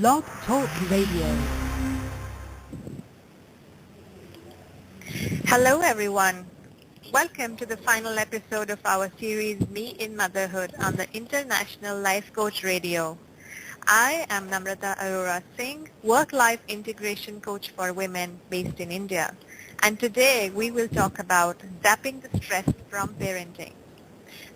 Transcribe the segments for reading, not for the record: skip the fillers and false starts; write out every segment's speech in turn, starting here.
Blog Talk Radio. Hello everyone. Welcome to the final episode of our series Me in Motherhood on the International Life Coach Radio. I am Namrata Arora Singh, work-life integration coach for women based in India. And today we will talk about zapping the stress from parenting.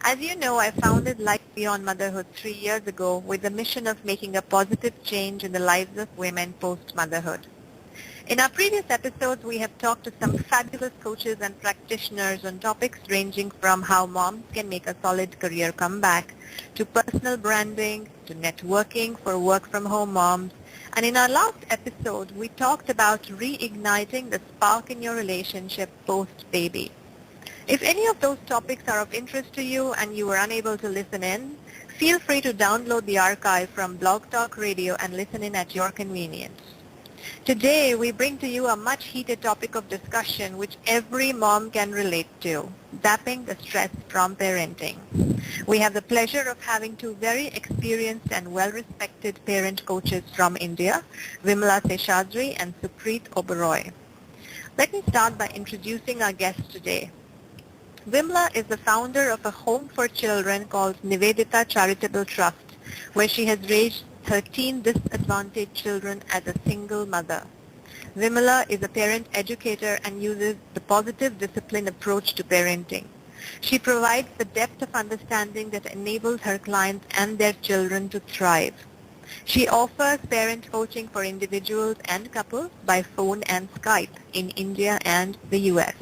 As you know, I founded Life Beyond Motherhood 3 years ago with the mission of making a positive change in the lives of women post-motherhood. In our previous episodes, we have talked to some fabulous coaches and practitioners on topics ranging from how moms can make a solid career comeback, to personal branding, to networking for work-from-home moms. And in our last episode, we talked about reigniting the spark in your relationship post-baby. If any of those topics are of interest to you and you were unable to listen in, feel free to download the archive from Blog Talk Radio and listen in at your convenience. Today, we bring to you a much heated topic of discussion which every mom can relate to, zapping the stress from parenting. We have the pleasure of having two very experienced and well-respected parent coaches from India, Vimla Seshadri and Supreet Oberoi. Let me start by introducing our guests today. Vimla is the founder of a home for children called Nivedita Charitable Trust, where she has raised 13 disadvantaged children as a single mother. Vimla is a parent educator and uses the positive discipline approach to parenting. She provides the depth of understanding that enables her clients and their children to thrive. She offers parent coaching for individuals and couples by phone and Skype in India and the US.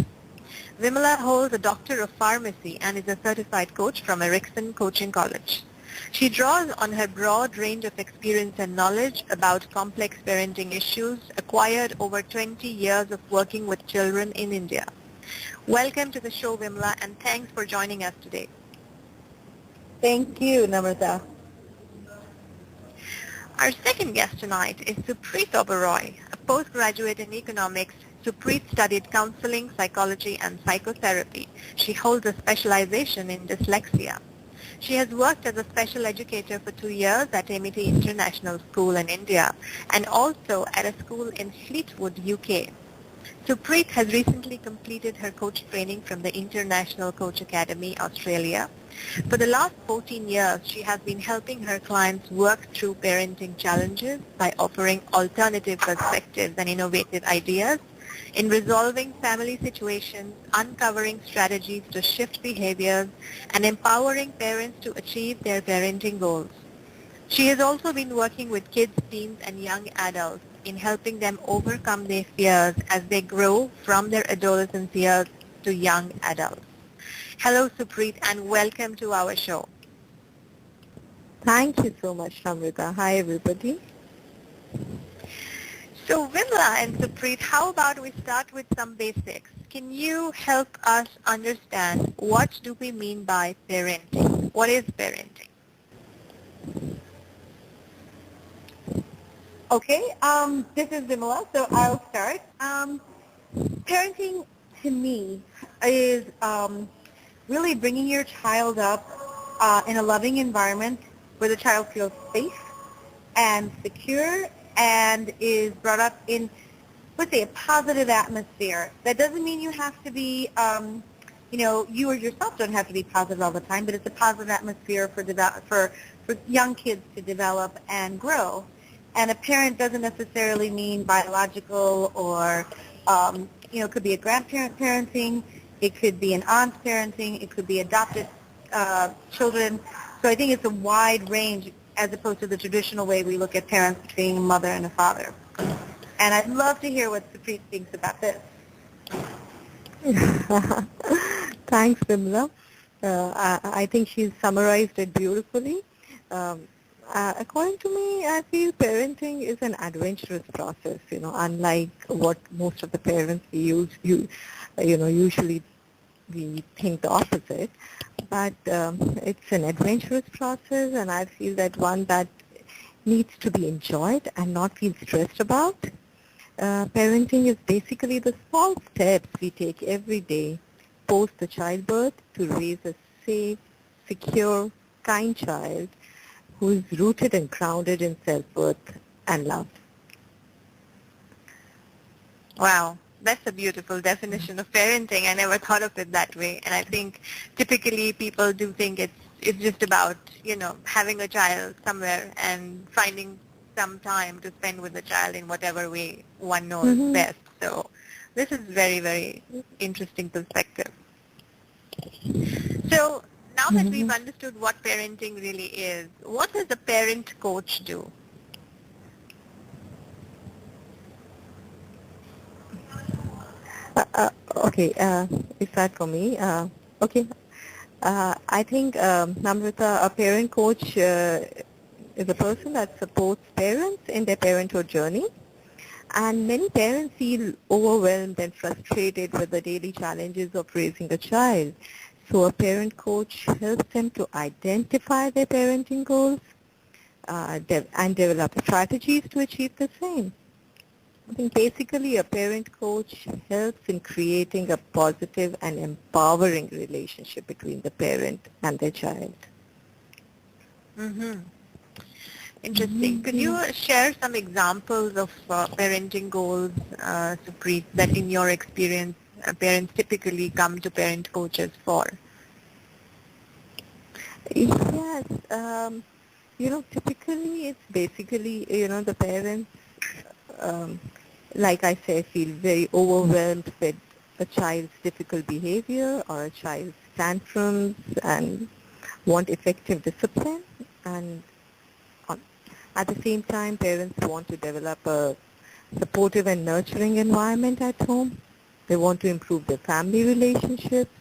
Vimla holds a Doctor of Pharmacy and is a certified coach from Erickson Coaching College. She draws on her broad range of experience and knowledge about complex parenting issues acquired over 20 years of working with children in India. Welcome to the show, Vimla, and thanks for joining us today. Thank you, Namrata. Our second guest tonight is Supreet Oberoi, a postgraduate in economics. Supreet studied counseling, psychology, and psychotherapy. She holds a specialization in dyslexia. She has worked as a special educator for 2 years at Amity International School in India and also at a school in Fleetwood, UK. Supreet has recently completed her coach training from the International Coach Academy, Australia. For the last 14 years, she has been helping her clients work through parenting challenges by offering alternative perspectives and innovative ideas in resolving family situations, uncovering strategies to shift behaviors, and empowering parents to achieve their parenting goals. She has also been working with kids, teens, and young adults in helping them overcome their fears as they grow from their adolescence years to young adults. Hello, Supreet, and welcome to our show. Thank you so much, Namrata. Hi, everybody. So Vimla and Supreet, how about we start with some basics? Can you help us understand what do we mean by parenting? What is parenting? Okay, this is Vimla, so I'll start. Parenting to me is really bringing your child up in a loving environment where the child feels safe and secure and is brought up in, let's say, a positive atmosphere. That doesn't mean you have to be, you or yourself don't have to be positive all the time, but it's a positive atmosphere for young kids to develop and grow. And a parent doesn't necessarily mean biological or, it could be a grandparent parenting, it could be an aunt parenting, it could be adopted children. So I think it's a wide range as opposed to the traditional way we look at parents being a mother and a father. And I'd love to hear what Supreet thinks about this. Thanks, Vimla. I think she's summarized it beautifully. According to me, I feel parenting is an adventurous process, unlike what most of the parents usually we think the opposite. But it's an adventurous process, and I feel that one that needs to be enjoyed and not feel stressed about. Parenting is basically the small steps we take every day post the childbirth to raise a safe, secure, kind child who is rooted and grounded in self-worth and love. Wow, that's a beautiful definition of parenting. I never thought of it that way. And I think typically people do think it's just about, having a child somewhere and finding some time to spend with the child in whatever way one knows Mm-hmm. best. So this is very, very interesting perspective. So now that we've Mm-hmm. understood what parenting really is, what does a parent coach do? Uh, uh, okay, is that for me? Okay. I think, Namrata, a parent coach is a person that supports parents in their parenthood journey. And many parents feel overwhelmed and frustrated with the daily challenges of raising a child. So a parent coach helps them to identify their parenting goals and develop strategies to achieve the same. I think basically a parent coach helps in creating a positive and empowering relationship between the parent and their child. Mm-hmm. Interesting. Could you share some examples of parenting goals, Supreet, that in your experience parents typically come to parent coaches for? Yes, typically it's basically, the parents, um, like I said, feel very overwhelmed with a child's difficult behavior or a child's tantrums and want effective discipline. And on, at the same time, parents want to develop a supportive and nurturing environment at home. They want to improve their family relationships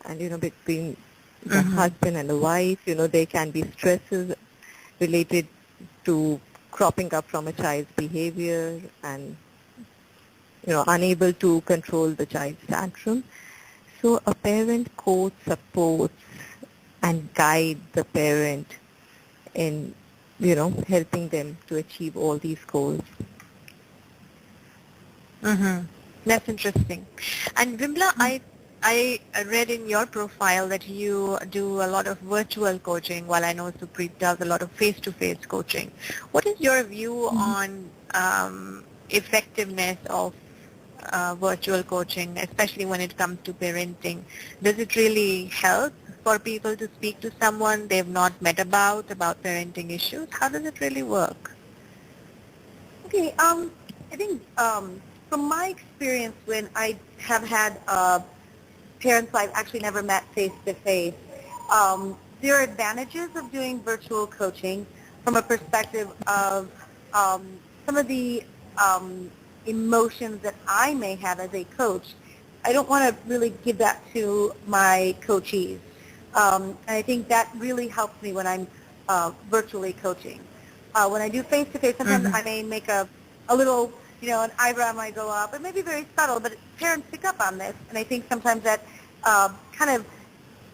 and, between the Mm-hmm. husband and the wife, there can be stresses related to cropping up from a child's behavior and, unable to control the child's tantrum. So a parent coach supports and guide the parent in, helping them to achieve all these goals. Mm-hmm. That's interesting. And Vimla, I read in your profile that you do a lot of virtual coaching, while I know Supreet does a lot of face-to-face coaching. What is your view on effectiveness of virtual coaching, especially when it comes to parenting? Does it really help for people to speak to someone they've not met about parenting issues? How does it really work? Okay, I think from my experience when I have had parents I've actually never met face to face, there are advantages of doing virtual coaching from a perspective of some of the emotions that I may have as a coach. I don't want to really give that to my coachees. And I think that really helps me when I'm virtually coaching. When I do face-to-face, sometimes Mm-hmm. I may make a little, an eyebrow might go up. It may be very subtle, but parents pick up on this. And I think sometimes that kind of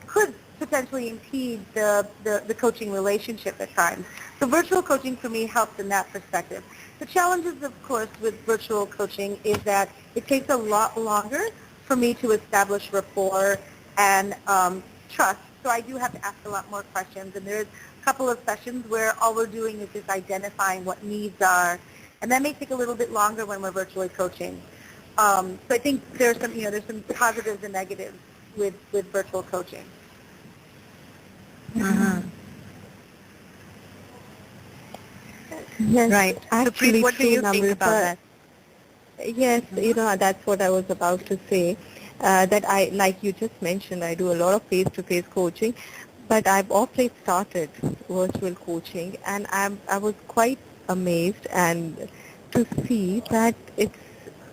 could potentially impede the coaching relationship at times. So virtual coaching for me helps in that perspective. The challenges, of course, with virtual coaching is that it takes a lot longer for me to establish rapport and trust. So I do have to ask a lot more questions. And there's a couple of sessions where all we're doing is just identifying what needs are. And that may take a little bit longer when we're virtually coaching. So I think there's some positives and negatives with virtual coaching. Mm-hmm. Yes, Right. Supreet, actually what do true, you think about Namrata. that? Yes, that's what I was about to say. That I, like you just mentioned, I do a lot of face-to-face coaching, but I've of late started virtual coaching, and I was quite amazed and to see that it's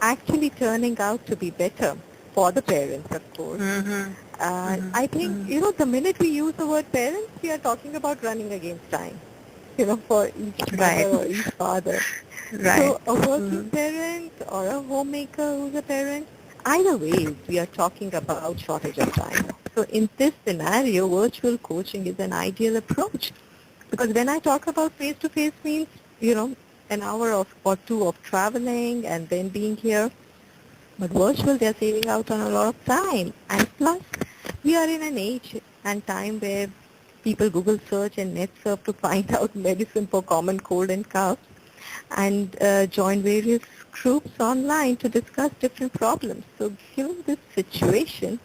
actually turning out to be better for the parents, of course. Mm-hmm. I think, Mm-hmm. the minute we use the word parents, we are talking about running against time, for each mother Right. or each father. Right. So a working Mm-hmm. parent or a homemaker who's a parent, either way, we are talking about shortage of time. So in this scenario, virtual coaching is an ideal approach because when I talk about face-to-face means, an hour or two of traveling and then being here. But virtual, they're saving out on a lot of time. And plus, we are in an age and time where people Google search and net surf to find out medicine for common cold and cough. and join various groups online to discuss different problems. So given this situation,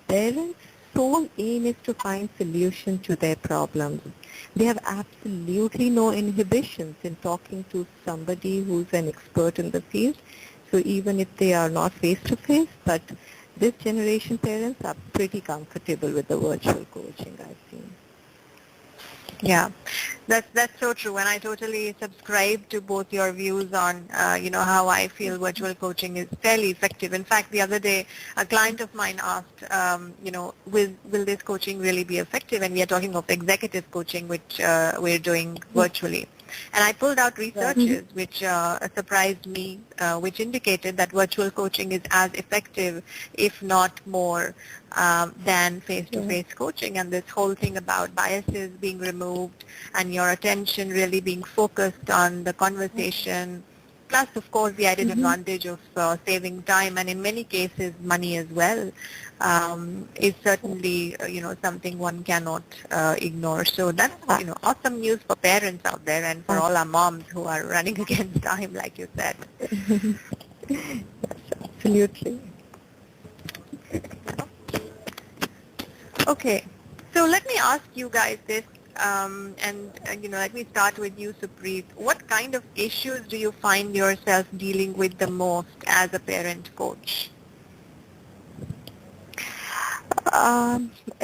parents' sole aim is to find solution to their problems. They have absolutely no inhibitions in talking to somebody who's an expert in the field. So even if they are not face-to-face, but this generation parents are pretty comfortable with the virtual coaching I've seen. Yeah, that's so true, and I totally subscribe to both your views on how I feel virtual coaching is fairly effective. In fact, the other day, a client of mine asked, will this coaching really be effective? And we are talking of executive coaching, which we're doing virtually. And I pulled out researches which surprised me, which indicated that virtual coaching is as effective, if not more, than face-to-face coaching. And this whole thing about biases being removed and your attention really being focused on the conversation, plus, of course, the added advantage of saving time and in many cases money as well, is certainly something one cannot ignure. So that's awesome news for parents out there and for all our moms who are running against time, like you said. Yes, absolutely. Okay, so let me ask you guys this, let me start with you, Supreet. What kind of issues do you find yourself dealing with the most as a parent coach?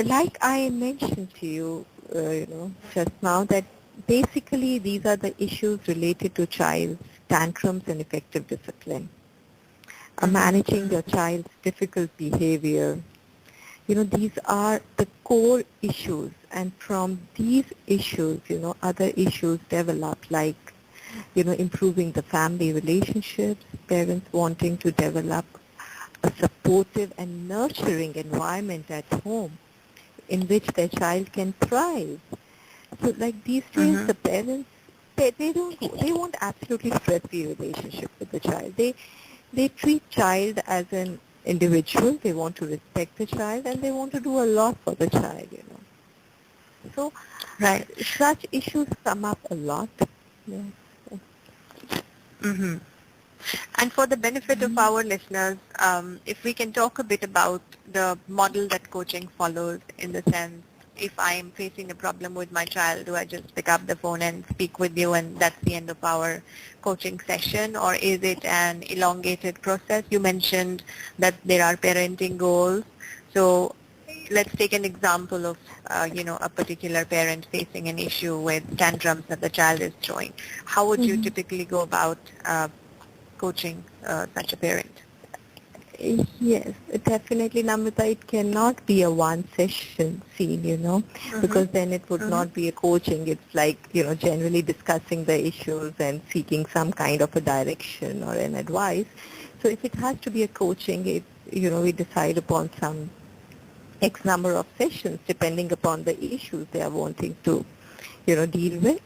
Like I mentioned to you, just now, that basically these are the issues related to child's tantrums and effective discipline. Managing your child's difficult behavior. These are the core issues, and from these issues, other issues develop, like, improving the family relationships, parents wanting to develop a supportive and nurturing environment at home in which their child can thrive. So like these days, the parents, they want absolutely stress-free relationship with the child. They treat child as an individual. They want to respect the child, and they want to do a lot for the child, So right. Such issues come up a lot. Yes. Mm-hmm. And for the benefit of our listeners, if we can talk a bit about the model that coaching follows, in the sense, if I'm facing a problem with my child, do I just pick up the phone and speak with you and that's the end of our coaching session, or is it an elongated process? You mentioned that there are parenting goals. So let's take an example of, a particular parent facing an issue with tantrums that the child is throwing. How would you typically go about coaching such a parent? Yes, definitely, Namrata. It cannot be a one-session scene, because then it would not be a coaching. It's like, generally discussing the issues and seeking some kind of a direction or an advice. So if it has to be a coaching, we decide upon some X number of sessions depending upon the issues they are wanting to, deal with.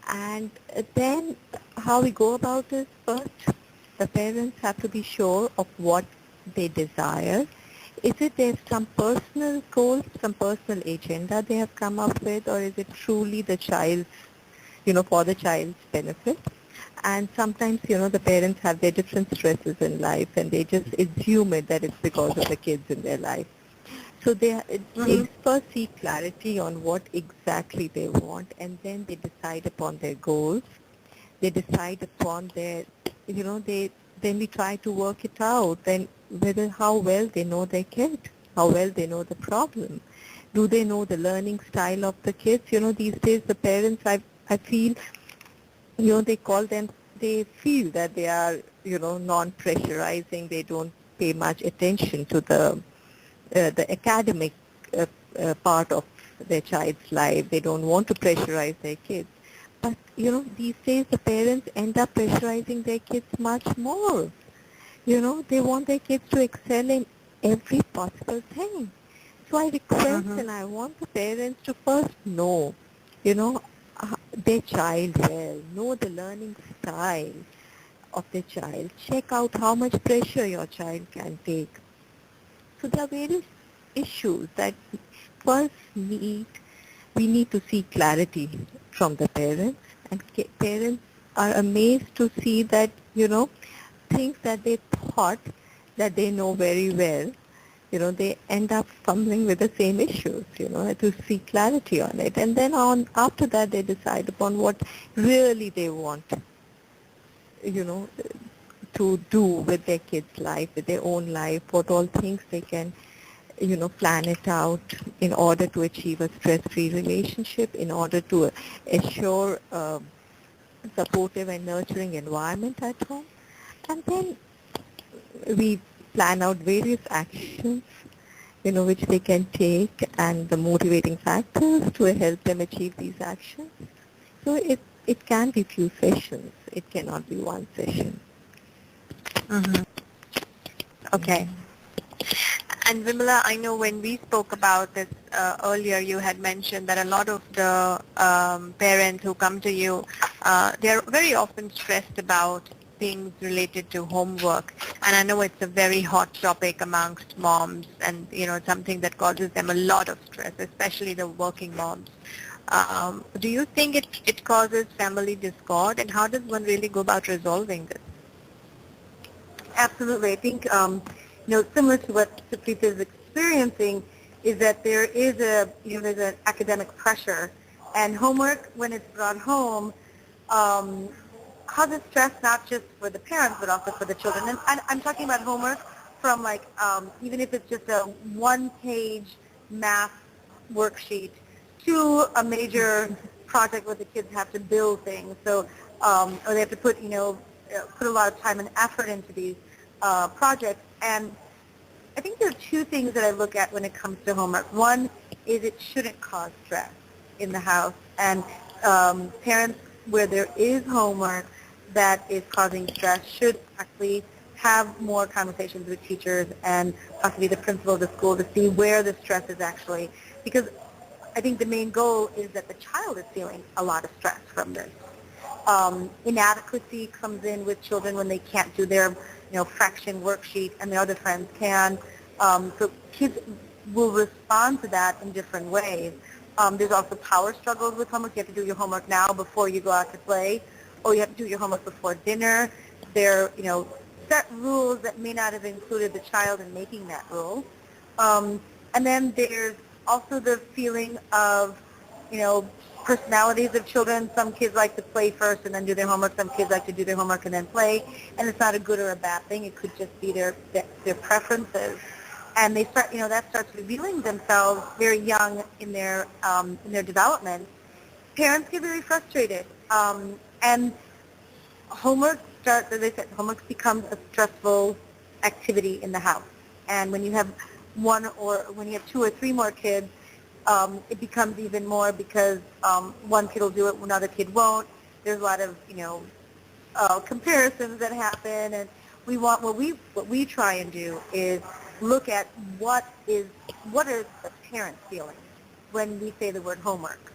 And then how we go about is, first, the parents have to be sure of what they desire. Is it there's some personal goals, some personal agenda they have come up with, or is it truly the child's, for the child's benefit? And sometimes, the parents have their different stresses in life, and they just assume it that it's because of the kids in their life. So they first seek clarity on what exactly they want, and then they decide upon their goals. They decide upon their, then we try to work it out, then whether how well they know their kid, how well they know the problem. Do they know the learning style of the kids? These days the parents, I feel, they feel that they are, non-pressurizing. They don't pay much attention to the academic part of their child's life. They don't want to pressurize their kids. But, these days the parents end up pressurizing their kids much more. They want their kids to excel in every possible thing. So I request and I want the parents to first know, their child well, know the learning style of their child. Check out how much pressure your child can take. So there are various issues that first we need to seek clarity from the parents, and parents are amazed to see that, things that they thought that they know very well, they end up fumbling with the same issues, to seek clarity on it. And then after that, they decide upon what really they want, you know, to do with their kids' life, with their own life, what all things they can, plan it out in order to achieve a stress-free relationship, in order to assure a supportive and nurturing environment at home. And then we plan out various actions, which they can take, and the motivating factors to help them achieve these actions. So it can be few sessions. It cannot be one session. Mm-hmm. Okay. And Vimala, I know when we spoke about this earlier, you had mentioned that a lot of the parents who come to you, they're very often stressed about things related to homework. And I know it's a very hot topic amongst moms, and it's something that causes them a lot of stress, especially the working moms. Do you think it causes family discord, and how does one really go about resolving this? Absolutely. I think, similar to what Supreeta is experiencing, is that there is there's an academic pressure, and homework, when it's brought home, causes stress not just for the parents but also for the children. And I'm talking about homework from even if it's just a one-page math worksheet to a major project where the kids have to build things. So, or they have to put a lot of time and effort into these projects. And I think there are two things that I look at when it comes to homework. One is it shouldn't cause stress in the house, and parents where there is homework that is causing stress should actually have more conversations with teachers and possibly the principal of the school to see where the stress is actually, because I think the main goal is that the child is feeling a lot of stress from this. Inadequacy comes in with children when they can't do their fraction worksheet and their other friends can. So kids will respond to that in different ways. There's also power struggles with homework. You have to do your homework now before you go out to play, or you have to do your homework before dinner. There are set rules that may not have included the child in making that rule. And then there's also the feeling of personalities of children. Some kids like to play first and then do their homework. Some kids like to do their homework and then play. And it's not a good or a bad thing. It could just be their preferences. And they start, that starts revealing themselves very young in their development. Parents get very frustrated. And homework starts, as I said, homework becomes a stressful activity in the house. And when you have when you have two or three more kids, it becomes even more because one kid will do it, another kid won't. There's a lot of comparisons that happen, and what we try and do is look at what are the parents feeling when we say the word homework.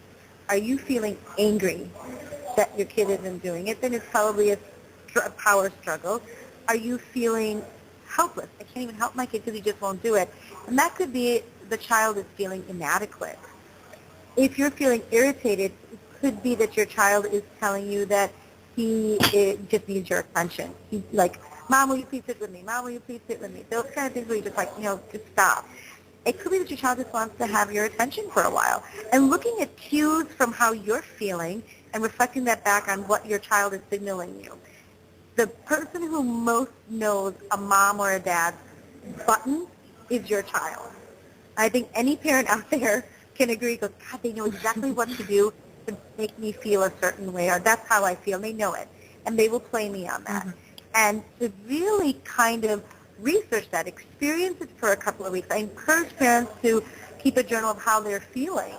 Are you feeling angry that your kid isn't doing it? Then it's probably a power struggle. Are you feeling helpless? I can't even help my kid because he just won't do it. And that could be the child is feeling inadequate. If you're feeling irritated, it could be that your child is telling you that he just needs your attention. He's like, Mom, will you please sit with me? Mom, will you please sit with me? Those kind of things where you just just stop. It could be that your child just wants to have your attention for a while. And looking at cues from how you're feeling and reflecting that back on what your child is signaling you. The person who most knows a mom or a dad's button is your child. I think any parent out there can agree, goes, God, they know exactly what to do to make me feel a certain way, or that's how I feel. They know it, and they will play me on that. Mm-hmm. And to really kind of research that, experience it for a couple of weeks. I encourage parents to keep a journal of how they're feeling,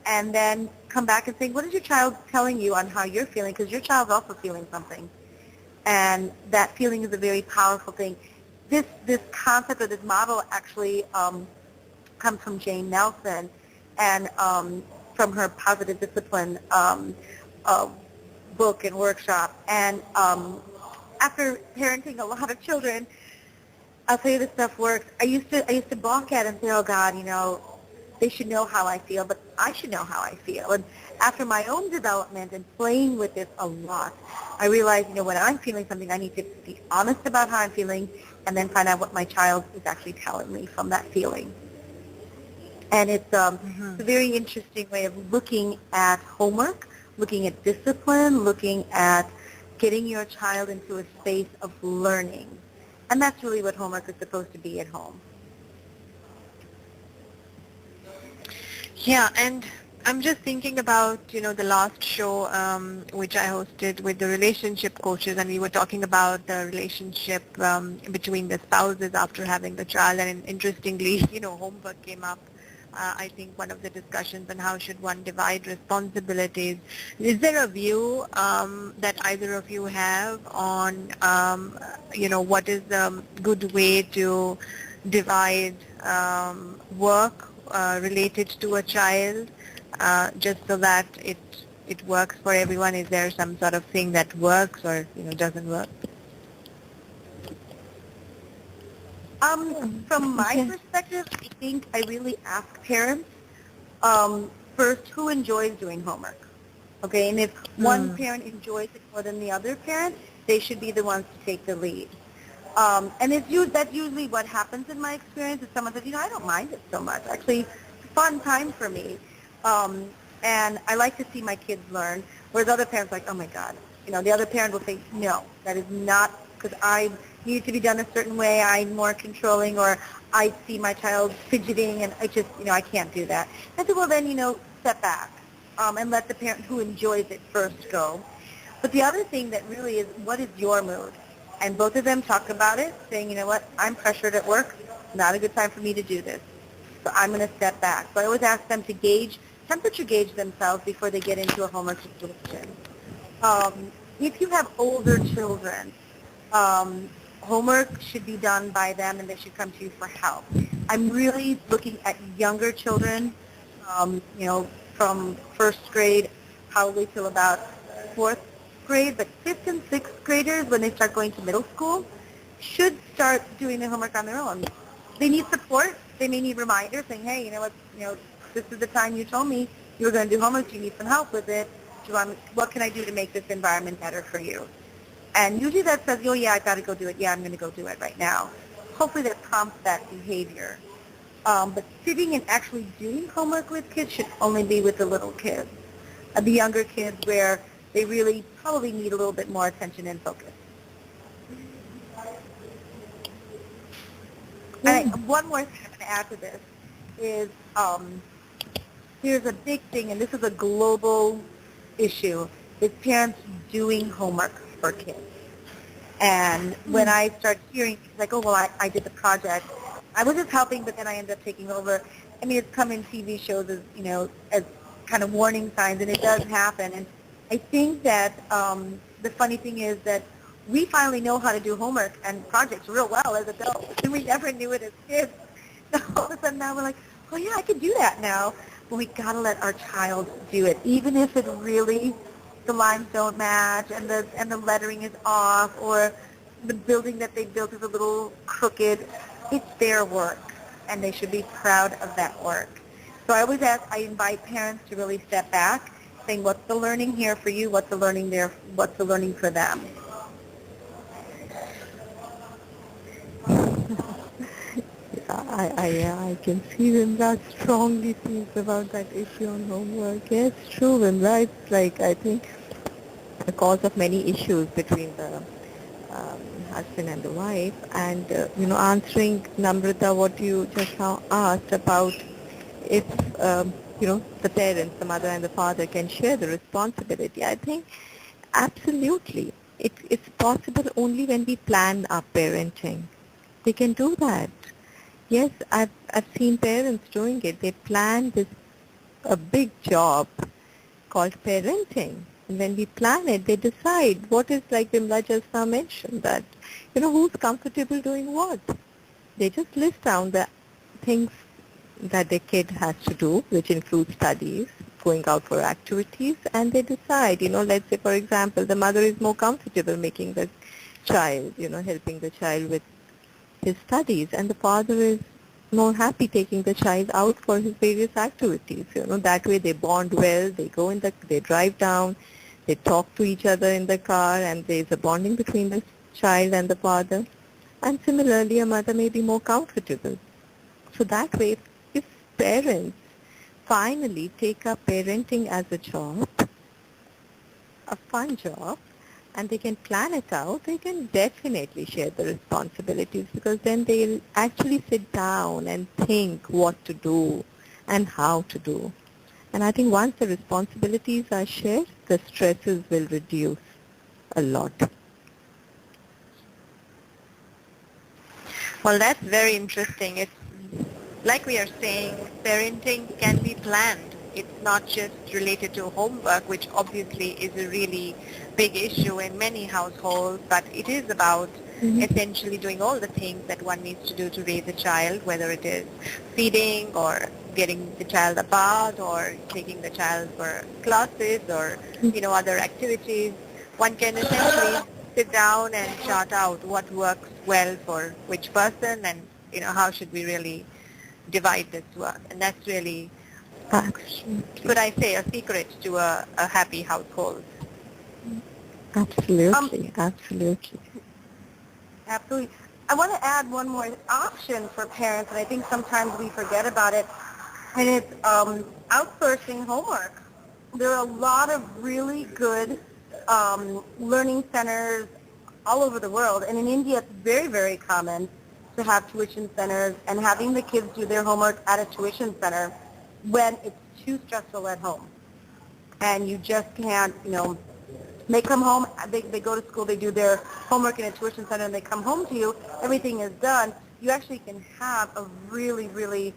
and then come back and say, what is your child telling you on how you're feeling? Because your child's also feeling something. And that feeling is a very powerful thing. This concept or this model actually comes from Jane Nelson and from her Positive Discipline book and workshop. And after parenting a lot of children, I'll tell you this stuff works. I used to balk at it and say, oh God, they should know how I feel. But I should know how I feel. And after my own development and playing with this a lot, I realized, when I'm feeling something, I need to be honest about how I'm feeling and then find out what my child is actually telling me from that feeling. And it's a very interesting way of looking at homework, looking at discipline, looking at getting your child into a space of learning. And that's really what homework is supposed to be at home. Yeah, and I'm just thinking about, the last show which I hosted with the relationship coaches, and we were talking about the relationship between the spouses after having the child, and interestingly, homework came up. I think one of the discussions on how should one divide responsibilities. Is there a view that either of you have on, what is a good way to divide work related to a child, just so that it works for everyone? Is there some sort of thing that works or doesn't work? From my perspective, I think I really ask parents first who enjoys doing homework. Okay, and if one parent enjoys it more than the other parent, they should be the ones to take the lead. And that's usually what happens in my experience. Is someone says, I don't mind it so much. Actually, it's a fun time for me. And I like to see my kids learn. Whereas other parents are like, oh my God. The other parent will say, no, that is not, because I need it to be done a certain way. I'm more controlling, or I see my child fidgeting, and I just, I can't do that. I said, well then, step back and let the parent who enjoys it first go. But the other thing that really is, what is your mood? And both of them talk about it, saying, what, I'm pressured at work. Not a good time for me to do this. So I'm going to step back. So I always ask them to temperature gauge themselves before they get into a homework situation. If you have older children, homework should be done by them, and they should come to you for help. I'm really looking at younger children, from first grade probably till about fourth grade, but fifth and sixth graders, when they start going to middle school, should start doing their homework on their own. They need support. They may need reminders saying, hey, this is the time you told me you were going to do homework. Do you need some help with it? What can I do to make this environment better for you? And usually that says, oh, yeah, I've got to go do it. Yeah, I'm going to go do it right now. Hopefully that prompts that behavior. But sitting and actually doing homework with kids should only be with the little kids. The younger kids, where they really probably need a little bit more attention and focus. One more thing I'm going to add to this is here's a big thing, and this is a global issue, is parents doing homework for kids. And when I start hearing like, oh, well, I did the project, I was just helping, but then I ended up taking over. I mean, it's come in TV shows as, as kind of warning signs, and it does happen. And I think that the funny thing is that we finally know how to do homework and projects real well as adults, and we never knew it as kids. So all of a sudden now we're like, oh yeah, I can do that now. But we got to let our child do it, even if it really, the lines don't match and the lettering is off, or the building that they built is a little crooked. It's their work, and they should be proud of that work. So I invite parents to really step back, saying, what's the learning here for you? What's the learning there? What's the learning for them? I can see Vimla strongly feels about that issue on homework. Yes, true, Vimla. It's like, I think, the cause of many issues between the husband and the wife. And, answering, Namrata, what you just now asked about if, the parents, the mother and the father can share the responsibility, I think absolutely. It's possible only when we plan our parenting. They can do that. Yes, I've seen parents doing it. They plan a big job called parenting. And when we plan it, they decide what is, like Vimla just now mentioned, that, who's comfortable doing what. They just list down the things that the kid has to do, which includes studies, going out for activities, and they decide, let's say, for example, the mother is more comfortable making the child, helping the child with his studies, and the father is more happy taking the child out for his various activities. That way they bond well, they drive down, they talk to each other in the car, and there's a bonding between the child and the father. And similarly, a mother may be more comfortable. So that way, if parents finally take up parenting as a job, a fun job, and they can plan it out, they can definitely share the responsibilities, because then they'll actually sit down and think what to do and how to do. And I think once the responsibilities are shared, the stresses will reduce a lot. Well, that's very interesting. It's like we are saying, parenting can be planned. It's not just related to homework, which obviously is a really big issue in many households, but it is about essentially doing all the things that one needs to do to raise a child, whether it is feeding or getting the child a bath or taking the child for classes or, other activities. One can essentially sit down and chart out what works well for which person and, how should we really divide this work. And that's really, could I say, a secret to a happy household. Absolutely, absolutely. Absolutely. I want to add one more option for parents, and I think sometimes we forget about it, and it's outsourcing homework. There are a lot of really good learning centers all over the world, and in India it's very, very common to have tuition centers and having the kids do their homework at a tuition center when it's too stressful at home. And you just can't, they come home, they go to school, they do their homework in a tuition center, and they come home to you, everything is done. You actually can have a really, really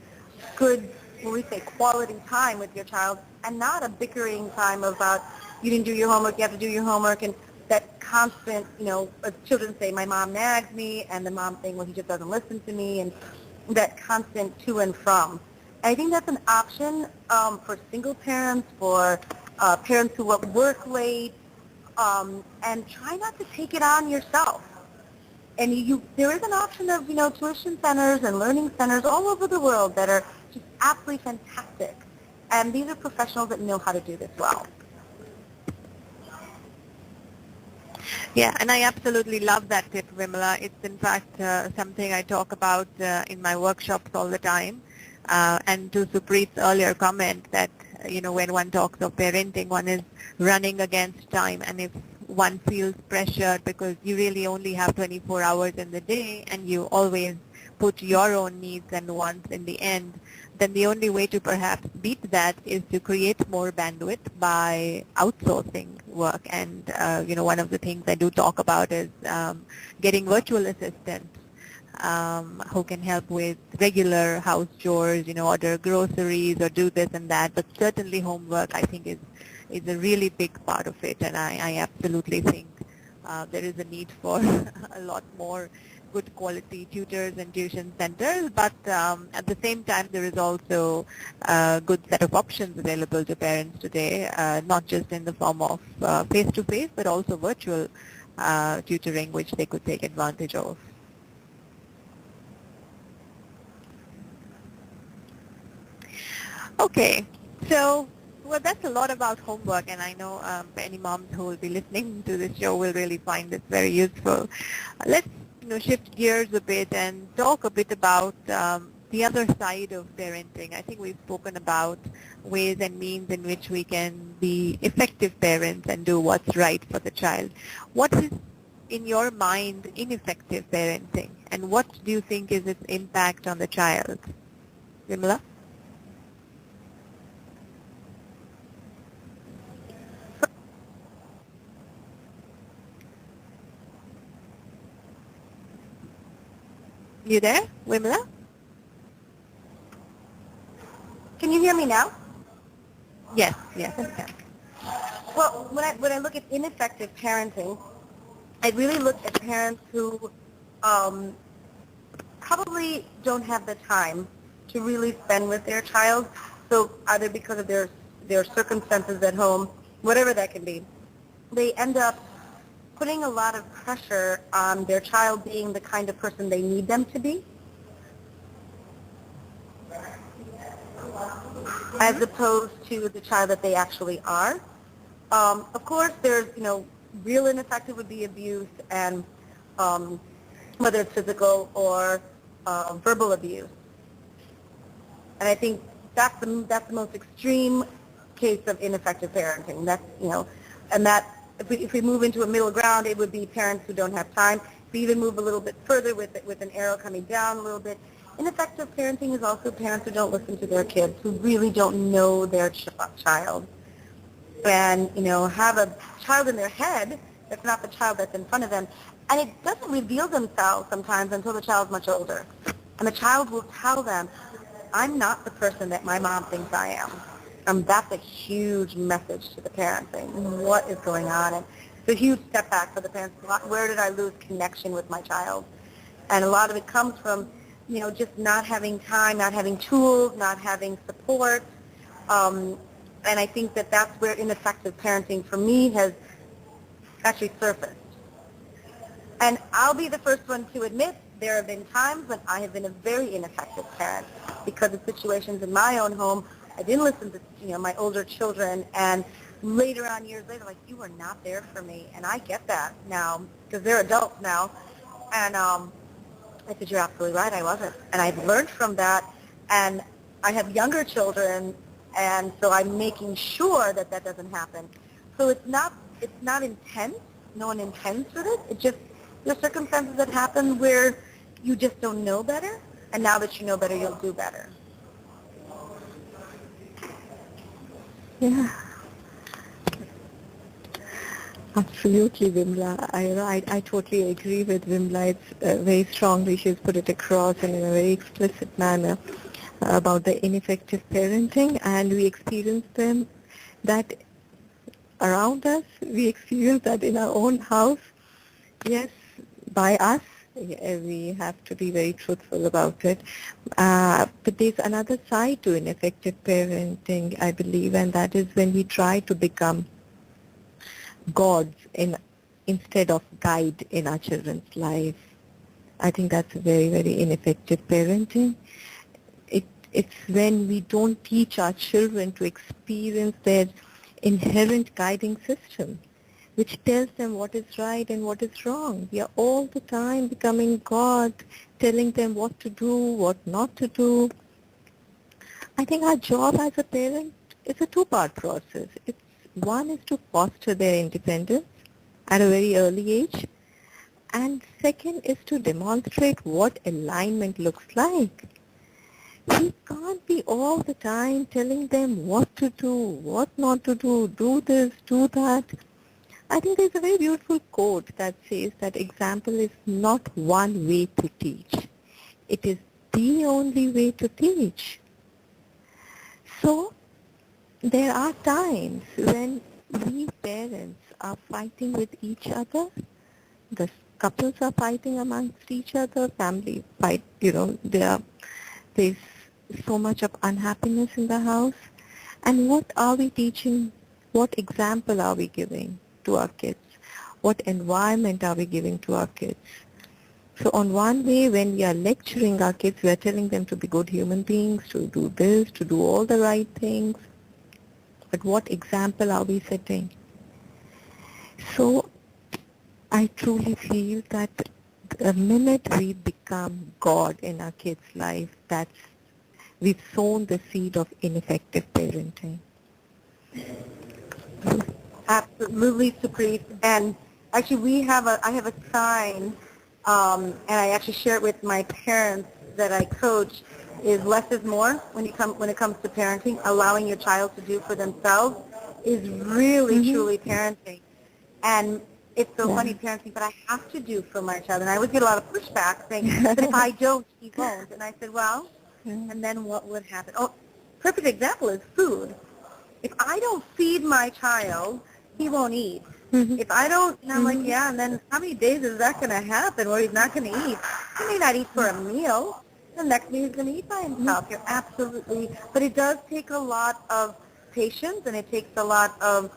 good, when we say quality time with your child, and not a bickering time about you didn't do your homework, you have to do your homework, and that constant, as children say, my mom nags me, and the mom saying, well, he just doesn't listen to me, and that constant to and from. I think that's an option for single parents, for parents who work late, and try not to take it on yourself. And there is an option of, tuition centers and learning centers all over the world that are just absolutely fantastic. And these are professionals that know how to do this well. Yeah, and I absolutely love that tip, Vimala. It's in fact something I talk about in my workshops all the time. And to Supreet's earlier comment that, when one talks of parenting, one is running against time. And if one feels pressured because you really only have 24 hours in the day and you always put your own needs and wants in the end, then the only way to perhaps beat that is to create more bandwidth by outsourcing work. And, one of the things I do talk about is getting virtual assistants who can help with regular house chores, order groceries or do this and that. But certainly homework, I think, is a really big part of it. And I absolutely think there is a need for a lot more good quality tutors and tuition centers, but at the same time there is also a good set of options available to parents today, not just in the form of face-to-face, but also virtual tutoring, which they could take advantage of. Okay, so well, that's a lot about homework, and I know any moms who will be listening to this show will really find this very useful. Let's shift gears a bit and talk a bit about the other side of parenting. I think we've spoken about ways and means in which we can be effective parents and do what's right for the child. What is, in your mind, ineffective parenting, and what do you think is its impact on the child? Vimala? You there, Vimala? Can you hear me now? Yes, yes, I can. Well, when I look at ineffective parenting, I really look at parents who probably don't have the time to really spend with their child. So either because of their circumstances at home, whatever that can be, they end up putting a lot of pressure on their child being the kind of person they need them to be. as opposed to the child that they actually are. Of course, there's, real ineffective would be abuse, and whether it's physical or verbal abuse. And I think that's the most extreme case of ineffective parenting. That's, and that if we move into a middle ground, it would be parents who don't have time. If we even move a little bit further with an arrow coming down a little bit, ineffective parenting is also parents who don't listen to their kids, who really don't know their child, and have a child in their head that's not the child that's in front of them, and it doesn't reveal themselves sometimes until the child's much older, and the child will tell them, "I'm not the person that my mom thinks I am." That's a huge message to the parents, saying, what is going on? And it's a huge step back for the parents. Where did I lose connection with my child? And a lot of it comes from, just not having time, not having tools, not having support. And I think that's where ineffective parenting for me has actually surfaced. And I'll be the first one to admit there have been times when I have been a very ineffective parent because of situations in my own home. I didn't listen to, my older children, and later on, years later, like, you were not there for me. And I get that now because they're adults now. And I said, you're absolutely right, I wasn't. And I've learned from that, and I have younger children, and so I'm making sure that doesn't happen. So it's not intense. No one intends for this. It just, there's circumstances that happen where you just don't know better, and now that you know better, you'll do better. Yeah, absolutely, Vimla. I totally agree with Vimla. It's very strongly she's put it across and in a very explicit manner about the ineffective parenting, and we experience that around us. We experience that in our own house. Yes, by us. We have to be very truthful about it. But there's another side to ineffective parenting, I believe, and that is when we try to become gods instead of guide in our children's life. I think that's very, very ineffective parenting. It's when we don't teach our children to experience their inherent guiding system, which tells them what is right and what is wrong. We are all the time becoming God, telling them what to do, what not to do. I think our job as a parent is a two-part process. One is to foster their independence at a very early age, and second is to demonstrate what alignment looks like. We can't be all the time telling them what to do, what not to do this, do that. I think there's a very beautiful quote that says that example is not one way to teach. It is the only way to teach. So there are times when we parents are fighting with each other. The couples are fighting amongst each other. Family fight, there's so much of unhappiness in the house. And what are we teaching? What example are we giving to our kids? What environment are we giving to our kids? So on one way, when we are lecturing our kids, we are telling them to be good human beings, to do this, to do all the right things. But what example are we setting? So I truly feel that the minute we become God in our kids' life, we've sown the seed of ineffective parenting. Absolutely, Supreet. And actually, I have a sign, and I actually share it with my parents that I coach. Is less is more when it comes to parenting. Allowing your child to do for themselves is really truly parenting. And it's so funny parenting, but I have to do for my child. And I always get a lot of pushback saying, but if I don't, he won't. And I said, well, and then what would happen? Oh, perfect example is food. If I don't feed my child, he won't eat. If I don't, and I'm like, yeah, and then how many days is that going to happen where he's not going to eat? He may not eat for a meal. The next day he's going to eat by himself. You're absolutely, but it does take a lot of patience, and it takes a lot of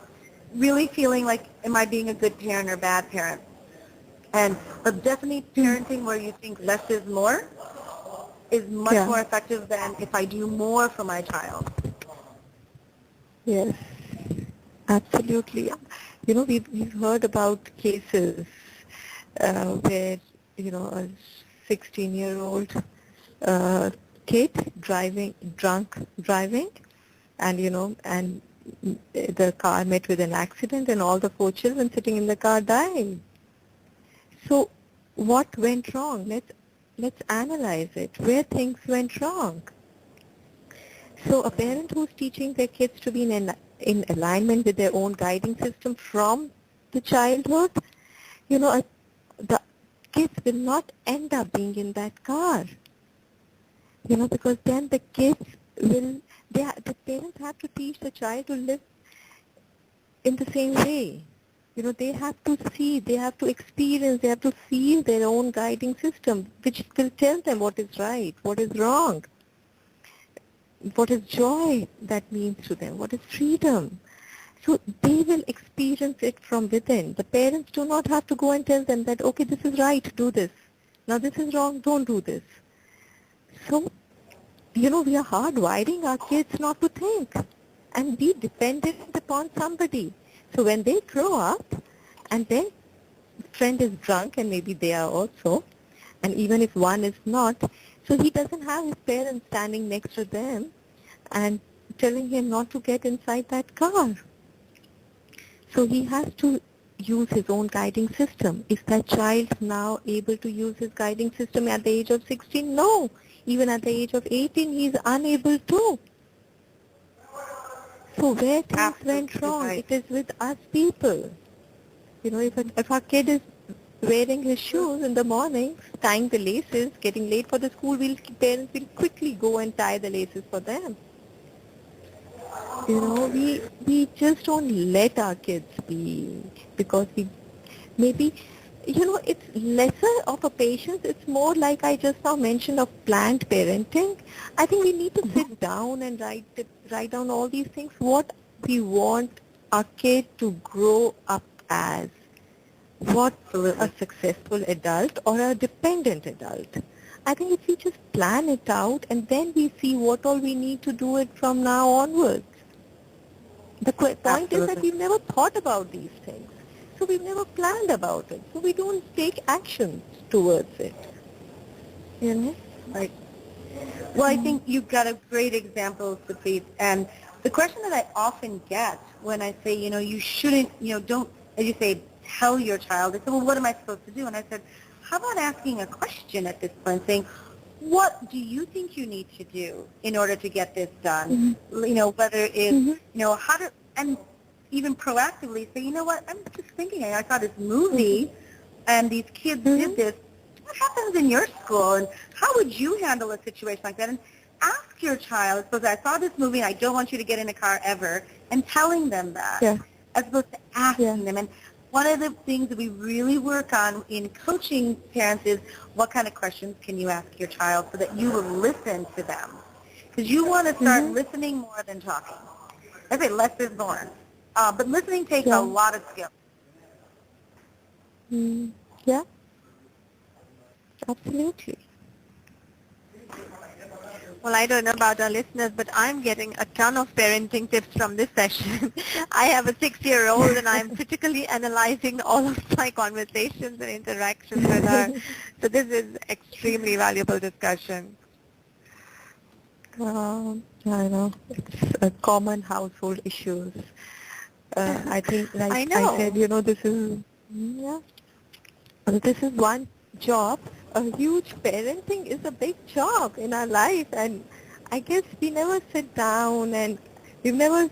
really feeling like, am I being a good parent or bad parent? But definitely parenting where you think less is more is much more effective than if I do more for my child. Yes, absolutely. We've heard about cases where, a 16-year-old kid drunk driving, and, and the car met with an accident and all the four children sitting in the car died. So what went wrong? Let's analyze it. Where things went wrong. So a parent who's teaching their kids to be in alignment with their own guiding system from the childhood, the kids will not end up being in that car, because then the kids will, the parents have to teach the child to live in the same way. They have to see, they have to experience, they have to feel their own guiding system, which will tell them what is right, what is wrong, what is joy that means to them, what is freedom. So they will experience it from within. The parents do not have to go and tell them that, okay, this is right, do this. Now this is wrong, don't do this. So, we are hardwiring our kids not to think and be dependent upon somebody. So when they grow up and their friend is drunk, and maybe they are also, and even if one is not, so he doesn't have his parents standing next to them and telling him not to get inside that car. So he has to use his own guiding system. Is that child now able to use his guiding system at the age of 16? No. Even at the age of 18, he is unable to. So where things went wrong, it is with us people. If our kid is wearing his shoes in the morning, tying the laces, getting late for the school, parents will quickly go and tie the laces for them. We just don't let our kids be, because maybe, it's lesser of a patience. It's more like I just now mentioned of planned parenting. I think we need to sit down and write down all these things, what we want our kid to grow up as, what a successful adult or a dependent adult. I think if we just plan it out and then we see what all we need to do it from now onwards. The point is that we've never thought about these things. So we've never planned about it. So we don't take action towards it. Right. Well, I think you've got a great example, Supreet. And the question that I often get when I say, you shouldn't, don't, as you say, tell your child, they say, well, what am I supposed to do? And I said, how about asking a question at this point, saying, what do you think you need to do in order to get this done? Whether it's, how to, and even proactively say, you know what, I'm just thinking, I saw this movie and these kids did this. What happens in your school, and how would you handle a situation like that? And ask your child, suppose I saw this movie and I don't want you to get in a car ever, and telling them that, as opposed to asking them. And one of the things that we really work on in coaching parents is what kind of questions can you ask your child so that you will listen to them. Because you want to start listening more than talking. I say less is more. But listening takes a lot of skill. Yeah, absolutely. Well, I don't know about our listeners, but I'm getting a ton of parenting tips from this session. I have a 6-year-old and I'm critically analyzing all of my conversations and interactions with her. So this is extremely valuable discussion. I know. It's a common household issues. I think, like I said, this is one job. A huge parenting is a big job in our life, and I guess we never sit down and we've never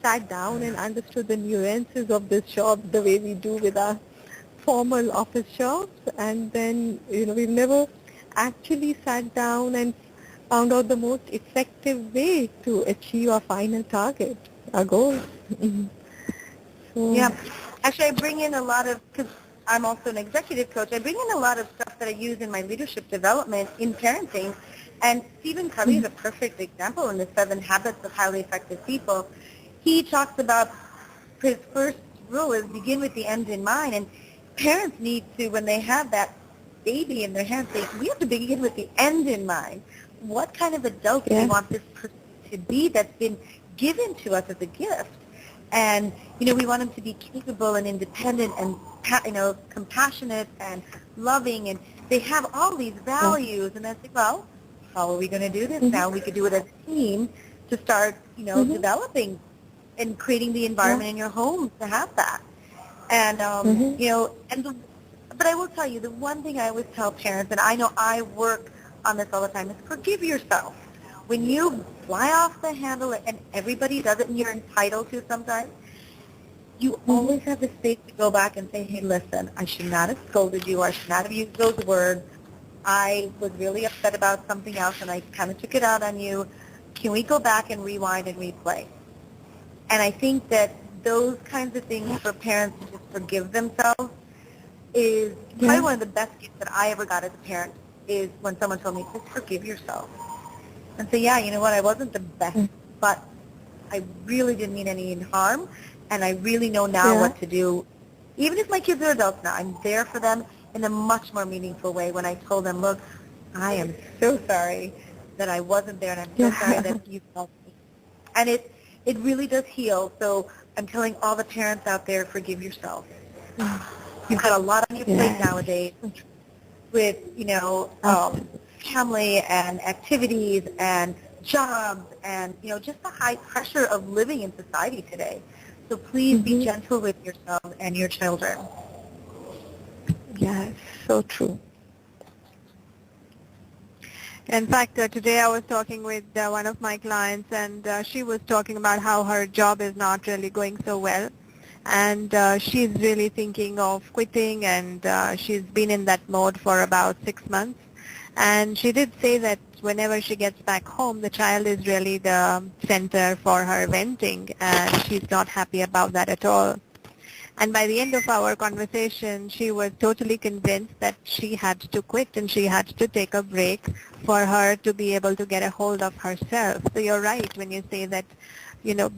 sat down and understood the nuances of this job the way we do with our formal office jobs, and then we've never actually sat down and found out the most effective way to achieve our final target, our goals. So, yeah, actually I bring in a lot of, because I'm also an executive coach, I bring in a lot of stuff that I use in my leadership development in parenting. And Stephen Covey is a perfect example in the 7 Habits of Highly Effective People. He talks about his first rule is begin with the end in mind. And parents need to, when they have that baby in their hands, we have to begin with the end in mind. What kind of adult do we want this person to be that's been given to us as a gift. And, we want them to be capable and independent and, compassionate and loving. And they have all these values. And I think, well, how are we going to do this now? We could do it as a team to start, developing and creating the environment in your home to have that. And, but I will tell you, the one thing I always tell parents, and I know I work on this all the time, is forgive yourself. When you fly off the handle, and everybody does it and you're entitled to sometimes, you always have the space to go back and say, hey, listen, I should not have scolded you, or I should not have used those words. I was really upset about something else, and I kind of took it out on you. Can we go back and rewind and replay? And I think that those kinds of things for parents to just forgive themselves is probably one of the best gifts that I ever got as a parent, is when someone told me, just forgive yourself. And say, yeah, you know what, I wasn't the best, but I really didn't mean any harm, and I really know now what to do. Even if my kids are adults now, I'm there for them in a much more meaningful way when I told them, look, I am so sorry that I wasn't there, and I'm so sorry that you felt me. And it really does heal. So I'm telling all the parents out there, forgive yourself. You've got a lot on your plate nowadays with, family and activities and jobs and, just the high pressure of living in society today. So please be gentle with yourself and your children. Yes, so true. In fact, today I was talking with one of my clients, and she was talking about how her job is not really going so well. And she's really thinking of quitting, and she's been in that mode for about 6 months. And she did say that whenever she gets back home, the child is really the center for her venting, and she's not happy about that at all. And by the end of our conversation, she was totally convinced that she had to quit and she had to take a break for her to be able to get a hold of herself. So you're right when you say that,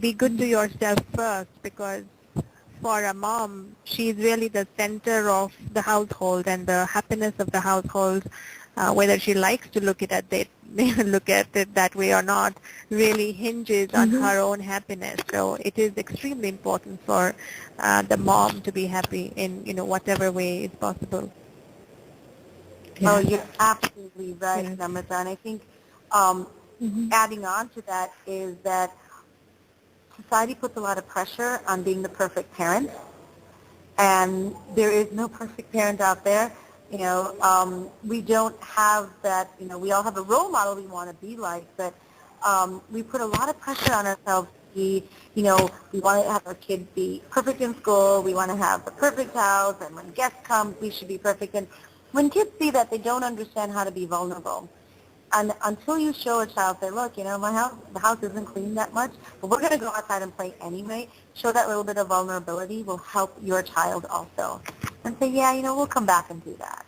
be good to yourself first, because for a mom, she's really the center of the household and the happiness of the household. Whether she likes to look at it that way or not, really hinges on her own happiness. So it is extremely important for the mom to be happy in whatever way is possible. Oh, you're absolutely right, Namrata. And I think adding on to that is that society puts a lot of pressure on being the perfect parent, and there is no perfect parent out there. We don't have that, we all have a role model we want to be like, but we put a lot of pressure on ourselves to be, we want to have our kids be perfect in school, we want to have the perfect house, and when guests come, we should be perfect. And when kids see that, they don't understand how to be vulnerable. And until you show a child, say, look, the house isn't clean that much, but we're going to go outside and play anyway, show that little bit of vulnerability will help your child also. And say, we'll come back and do that.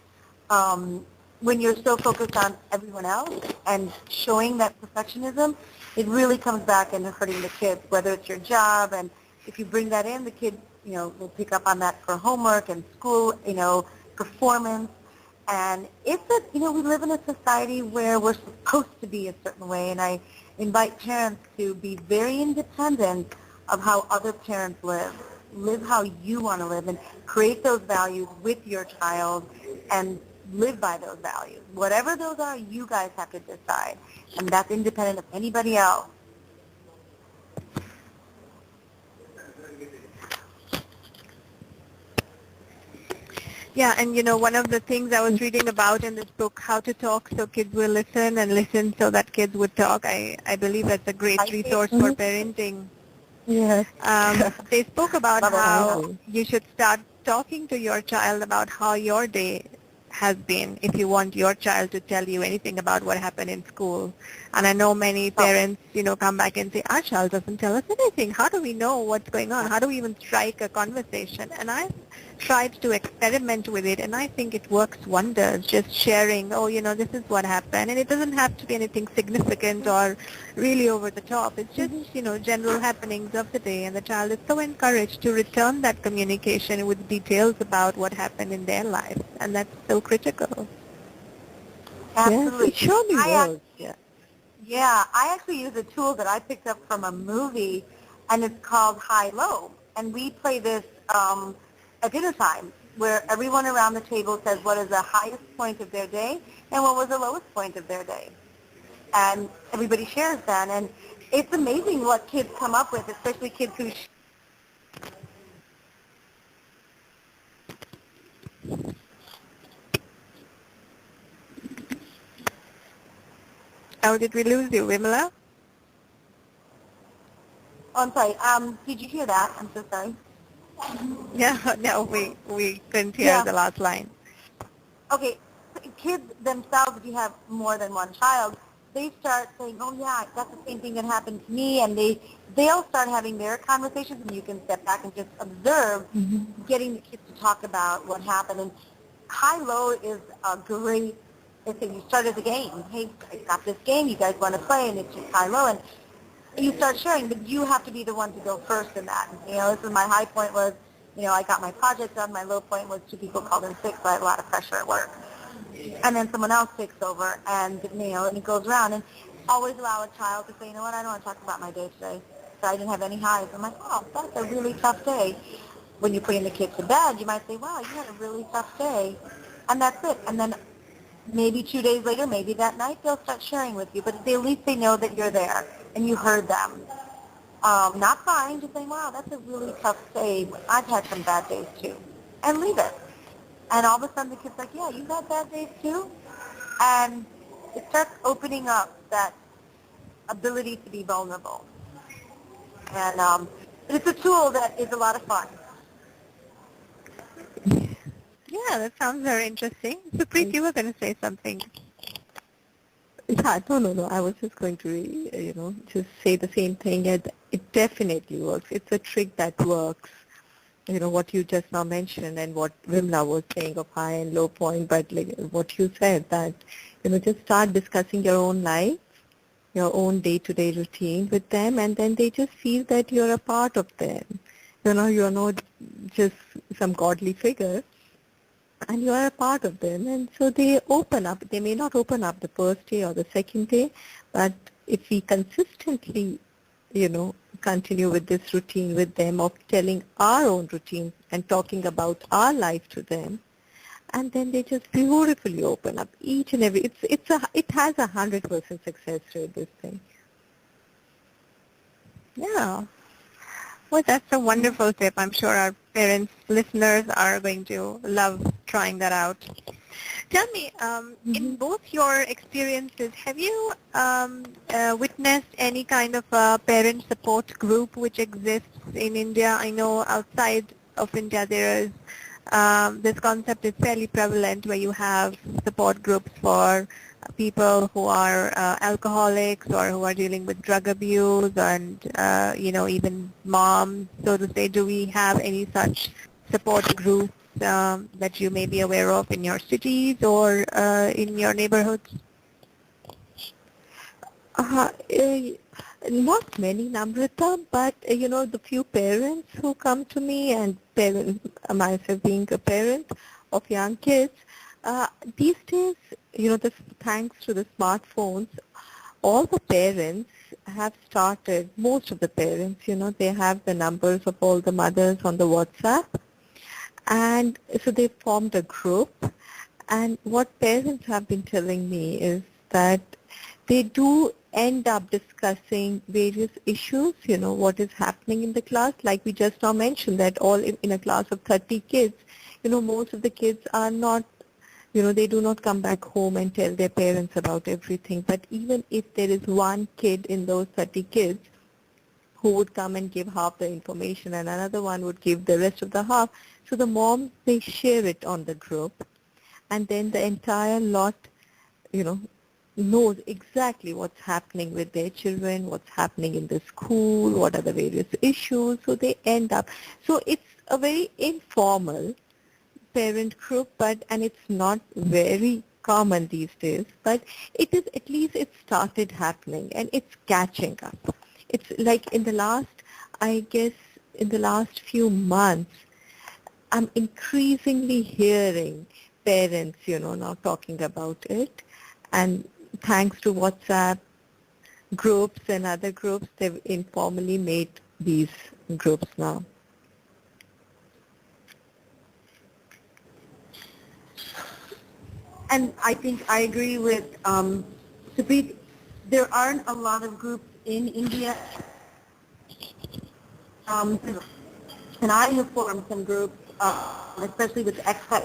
When you're so focused on everyone else and showing that perfectionism, it really comes back and hurting the kids, whether it's your job. And if you bring that in, the kids, will pick up on that for homework and school, performance. And it's we live in a society where we're supposed to be a certain way, and I invite parents to be very independent of how other parents live. Live how you want to live and create those values with your child and live by those values. Whatever those are, you guys have to decide, and that's independent of anybody else. Yeah, and one of the things I was reading about in this book, How to Talk So Kids Will Listen and Listen So That Kids Would Talk, I believe that's a great resource for parenting. Yes. They spoke about how you should start talking to your child about how your day has been if you want your child to tell you anything about what happened in school. And I know many parents, come back and say, our child doesn't tell us anything. How do we know what's going on? How do we even strike a conversation? And I've tried to experiment with it, and I think it works wonders, just sharing, this is what happened. And it doesn't have to be anything significant or really over the top. It's just, general happenings of the day, and the child is so encouraged to return that communication with details about what happened in their life, and that's so critical. Absolutely. Yes, it surely works. Yeah, I actually use a tool that I picked up from a movie, and it's called High-Low. And we play this at dinner time, where everyone around the table says what is the highest point of their day and what was the lowest point of their day. And everybody shares that. And it's amazing what kids come up with, especially kids who Oh, did we lose you, Vimala? Oh, I'm sorry. Did you hear that? I'm so sorry. Yeah, no, we couldn't hear Yeah. the last line. Okay. Kids themselves, if you have more than one child, they start saying, "Oh yeah, that's the same thing that happened to me," and they'll start having their conversations, and you can step back and just observe, getting the kids to talk about what happened. And high-low is a great. Let's say you start as a game. Hey, I got this game. You guys want to play? And it's just high-low, and you start sharing, but you have to be the one to go first in that. You know, this is my high point was, I got my project done. My low point was two people called in sick, so I had a lot of pressure at work. And then someone else takes over, and, and it goes around. And always allow a child to say, you know what, I don't want to talk about my day today. So I didn't have any highs. I'm like, oh, that's a really tough day. When you're putting the kids to bed, you might say, wow, you had a really tough day. And that's it. And then maybe 2 days later, maybe that night, they'll start sharing with you. But at least they know that you're there and you heard them. Not crying, just saying, wow, that's a really tough day. I've had some bad days too. And leave it. And all of a sudden the kid's like, yeah, you've had bad days too? And it starts opening up that ability to be vulnerable. And it's a tool that is a lot of fun. Yeah, that sounds very interesting. So, Preet, you were going to say something. Yeah, no. I was just going to, just say the same thing. It definitely works. It's a trick that works. What you just now mentioned and what Vimla was saying of high and low point, but like what you said that, just start discussing your own life, your own day-to-day routine with them, and then they just feel that you're a part of them. You're not just some godly figure, and you are a part of them. And so they open up. They may not open up the first day or the second day, but if we consistently, continue with this routine with them of telling our own routine and talking about our life to them, and then they just beautifully open up each and every. It has 100% success rate, this thing. Yeah. Well, that's a wonderful tip. I'm sure our parents, listeners are going to love trying that out. Tell me, in both your experiences, have you witnessed any kind of a parent support group which exists in India? I know outside of India there is this concept is fairly prevalent where you have support groups for people who are alcoholics or who are dealing with drug abuse and, even moms, so to say. Do we have any such support groups that you may be aware of in your cities or in your neighborhoods? Uh, uh, Not many, Namrata, but the few parents who come to me, and myself being a parent of young kids, these days, thanks to the smartphones, all the parents have started, most of the parents, they have the numbers of all the mothers on the WhatsApp, and so they formed a group. And what parents have been telling me is that they do end up discussing various issues, what is happening in the class. Like we just now mentioned that all in a class of 30 kids, most of the kids are not, they do not come back home and tell their parents about everything. But even if there is one kid in those 30 kids who would come and give half the information and another one would give the rest of the half, so the moms, they share it on the group, and then the entire lot, you know, knows exactly what's happening with their children, what's happening in the school, what are the various issues, so they end up. So it's a very informal parent group, and it's not very common these days, but it is, at least it started happening and it's catching up. It's like in the last, I guess, in the last few months, I'm increasingly hearing parents, now talking about it. And thanks to WhatsApp, groups and other groups, they've informally made these groups now. And I think I agree with Supreet. There aren't a lot of groups in India. And I have formed some groups, especially with expat.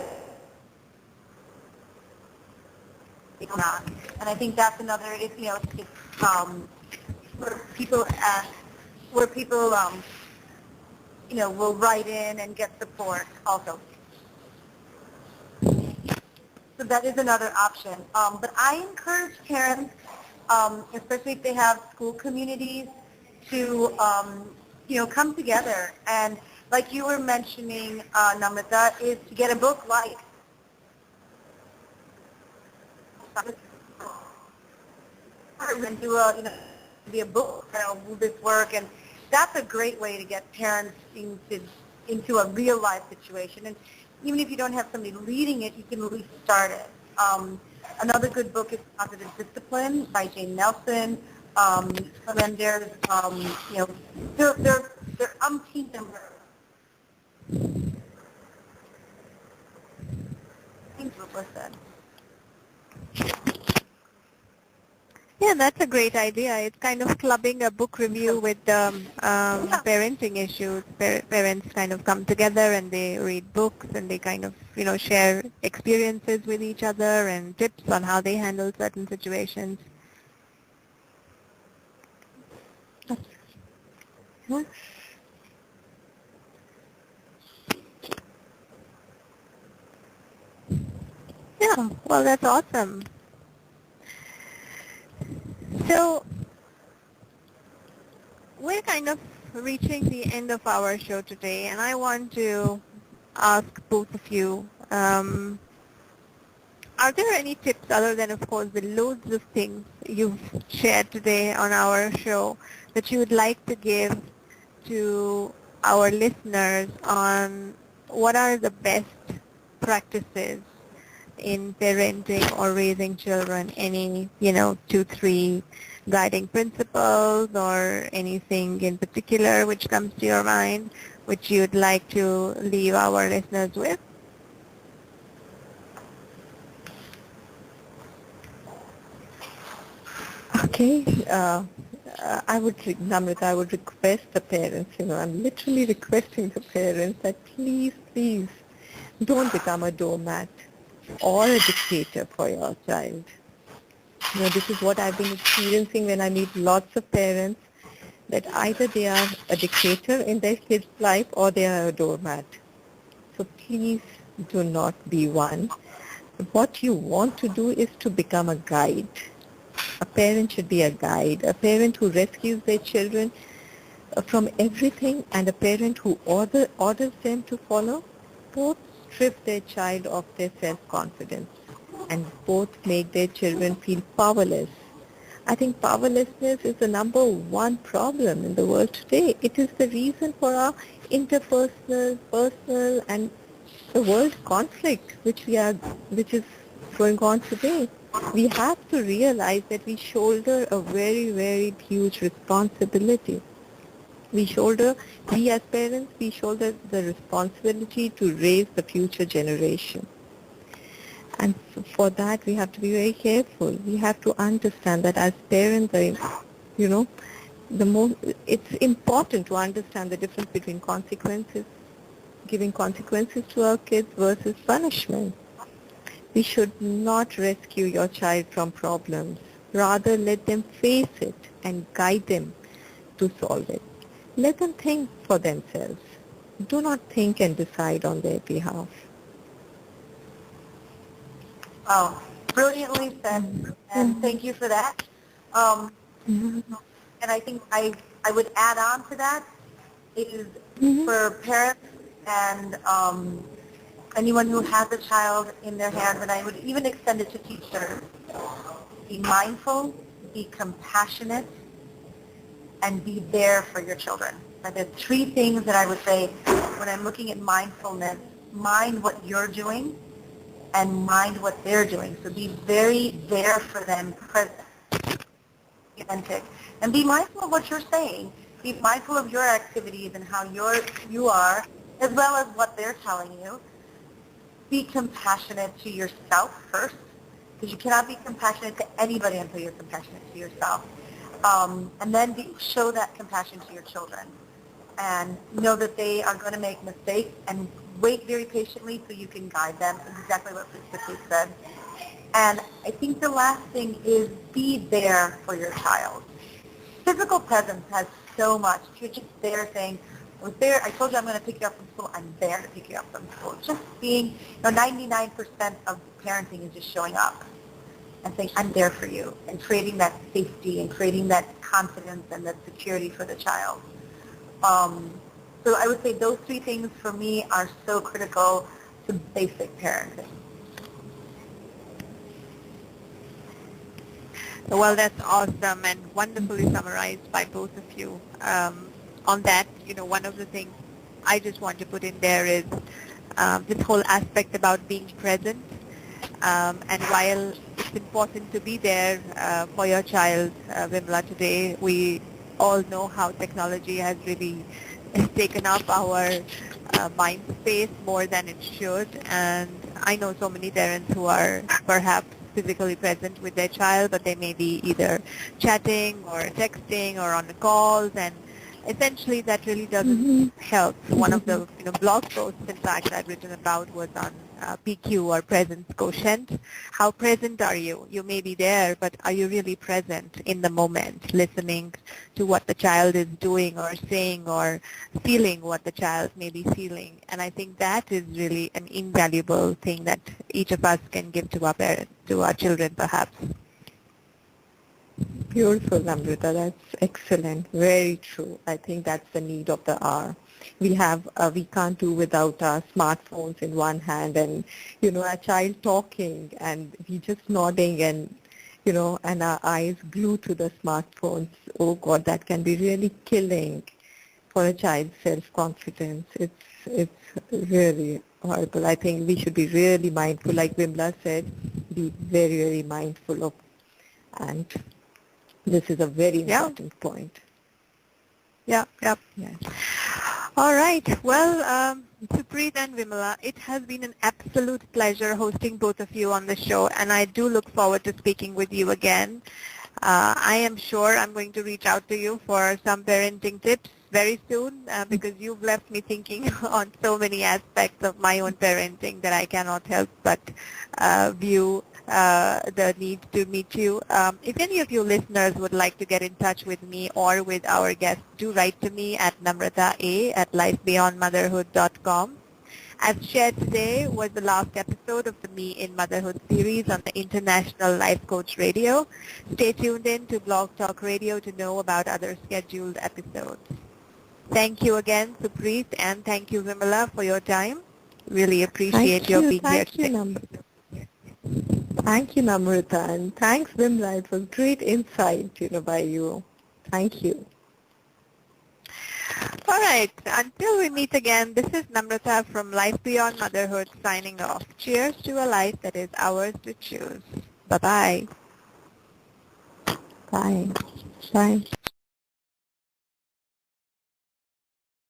And I think that's another, where people, will write in and get support also. So that is another option. But I encourage parents, especially if they have school communities, to come together. And like you were mentioning, Namrata, is to get a book like and do be a book, will this work? And that's a great way to get parents into a real life situation. And even if you don't have somebody leading it, you can at least start it. Another good book is Positive Discipline by Jane Nelson. And then there's, there are umpteen number things were said. Yeah, that's a great idea. It's kind of clubbing a book review with parenting issues. Parents kind of come together and they read books and they kind of, share experiences with each other and tips on how they handle certain situations. Yeah, well, that's awesome. So we're kind of reaching the end of our show today, and I want to ask both of you, are there any tips other than, of course, the loads of things you've shared today on our show that you would like to give to our listeners on what are the best practices in parenting or raising children? Any, 2, 3 guiding principles or anything in particular which comes to your mind which you'd like to leave our listeners with? Okay. Namrata, I would request the parents, I'm literally requesting the parents that please, please don't become a doormat or a dictator for your child. This is what I've been experiencing when I meet lots of parents, that either they are a dictator in their kid's life or they are a doormat. So please do not be one. What you want to do is to become a guide. A parent should be a guide, a parent who rescues their children from everything, and a parent who orders them to follow. Both strip their child of their self-confidence and both make their children feel powerless. I think powerlessness is the number one problem in the world today. It is the reason for our interpersonal, personal, and the world conflict which is going on today. We have to realize that we shoulder a very, very huge responsibility. We as parents, we shoulder the responsibility to raise the future generation. And for that, we have to be very careful. We have to understand that as parents, it's important to understand the difference between consequences, giving consequences to our kids versus punishment. We should not rescue your child from problems. Rather, let them face it and guide them to solve it. Let them think for themselves. Do not think and decide on their behalf. Oh, brilliantly said, and thank you for that. And I think I would add on to that is for parents and anyone who has a child in their hands, and I would even extend it to teachers, be mindful, be compassionate, and be there for your children. And there's 3 things that I would say when I'm looking at mindfulness. Mind what you're doing and mind what they're doing. So be very there for them, present. authentic, and be mindful of what you're saying. Be mindful of your activities and how you are, as well as what they're telling you. Be compassionate to yourself first, because you cannot be compassionate to anybody until you're compassionate to yourself. And then show that compassion to your children. And know that they are going to make mistakes, and wait very patiently so you can guide them. Is exactly what Patricia said. And I think the last thing is be there for your child. Physical presence has so much. You're just there saying, I was there, I told you I'm going to pick you up from school, I'm there to pick you up from school. Just being, 99% of parenting is just showing up and saying, I'm there for you, and creating that safety and creating that confidence and that security for the child. So I would say those three things for me are so critical to basic parenting. Well, that's awesome and wonderfully summarized by both of you. On that, one of the things I just want to put in there is this whole aspect about being present. And while it's important to be there for your child, Vimla, today, we all know how technology has really taken up our mind space more than it should. And I know so many parents who are perhaps physically present with their child, but they may be either chatting or texting or on the calls, and essentially that really doesn't help. One of the blog posts, in fact, I've written about was on PQ, or presence quotient. How present are you? You may be there, but are you really present in the moment, listening to what the child is doing or saying, or feeling what the child may be feeling? And I think that is really an invaluable thing that each of us can give to our parents, to our children, perhaps. Beautiful, Namrata. That's excellent. Very true. I think that's the need of the hour. We can't do without our smartphones in one hand, and, our child talking, and we just nodding, and, and our eyes glued to the smartphones. Oh God, that can be really killing for a child's self-confidence. It's really horrible. I think we should be really mindful, like Vimla said, be very, very mindful of, and this is a very important point. Yeah. All right. Well, Supreet and Vimala, it has been an absolute pleasure hosting both of you on the show, and I do look forward to speaking with you again. I am sure I'm going to reach out to you for some parenting tips very soon, because you've left me thinking on so many aspects of my own parenting that I cannot help but view the need to meet you. If any of you listeners would like to get in touch with me or with our guests, do write to me at namrata@lifebeyondmotherhood.com. As shared today was the last episode of the Me in Motherhood series on the International Life Coach Radio. Stay tuned in to Blog Talk Radio to know about other scheduled episodes. Thank you again, Supreet, and thank you, Vimala, for your time. Really appreciate your being here today. Thank you, Namrata, and thanks, Vimla. It was great insight, by you. Thank you. All right. Until we meet again, this is Namrata from Life Beyond Motherhood signing off. Cheers to a life that is ours to choose. Bye-bye. Bye. Bye.